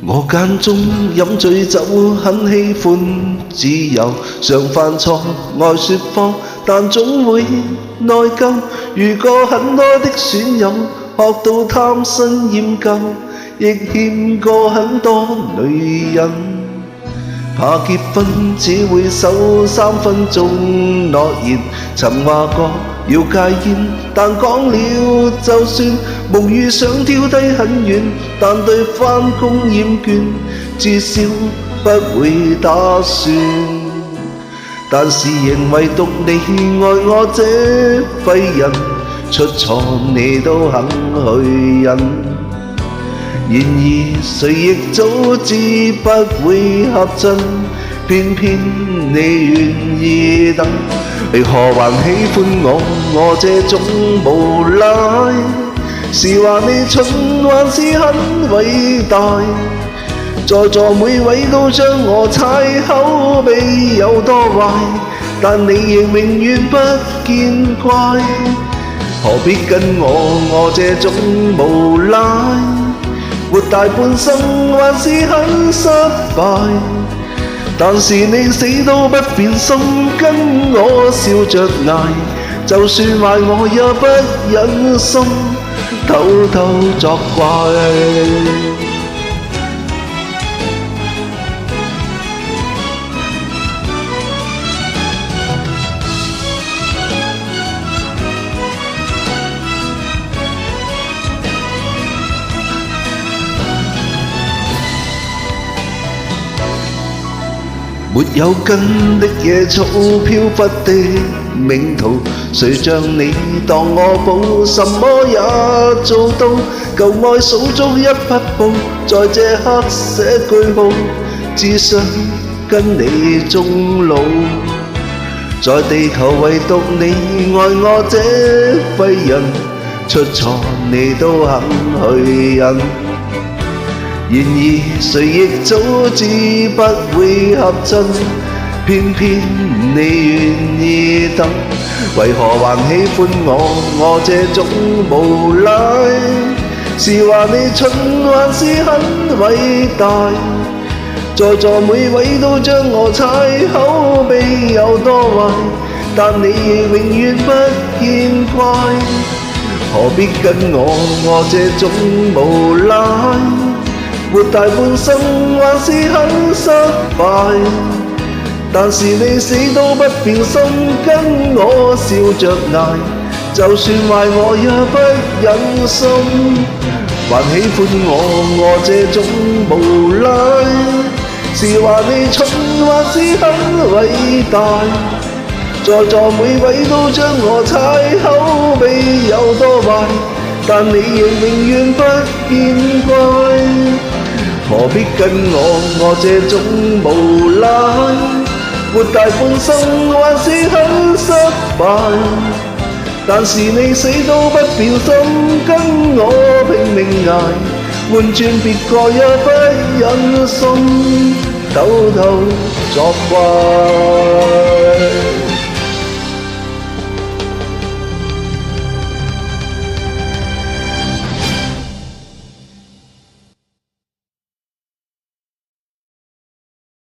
我間中飲醉酒，很喜歡自由，常犯錯，愛説謊，但總會內疚。遇過很多的損友，學到貪新厭舊，亦欠過很多女人。怕結婚只會守3分鐘諾言，曾話過要戒煙，但講了就算，夢與想挑低很遠，但對返工厭倦，至少不會打算。但是仍唯獨你愛我這廢人，出錯你都肯去忍。然而誰亦早知不會合襯，偏偏你願意等。為何還喜歡我這種無賴？是話你蠢還是很偉大？在座每位都將我踩口碑有多壞，但你亦永遠不見怪。何必跟我這種無賴？活大半生還是很失敗，但是你死都不變心，跟我笑着捱，就算壞我也不忍心偷偷作怪。沒有根的野草飄忽的命途，誰像你當我寶，什麼也做到。舊愛數足一匹布，在這刻寫句號，只想跟你終老。在地球唯獨你愛我這廢人，出錯你都肯去忍。然而誰亦早知不會合襯，偏偏你願意等。為何還喜歡我這種無賴？是話你蠢還是很偉大？在座每位都將我踩口碑有多壞，但你亦永遠不見怪。何必跟我這種無賴？活大半生還是很失敗，但是你死都不變心，跟我笑着捱，就算壞我也不忍心。還喜歡我這種無賴？是話你蠢還是很偉大？在座每位都將我踩口碑有多壞，但你亦永遠不見怪。何必跟我這種無賴？活大半生還是很失敗，但是你死都不變心，跟我拼命捱，換轉別個也不忍心偷偷作怪。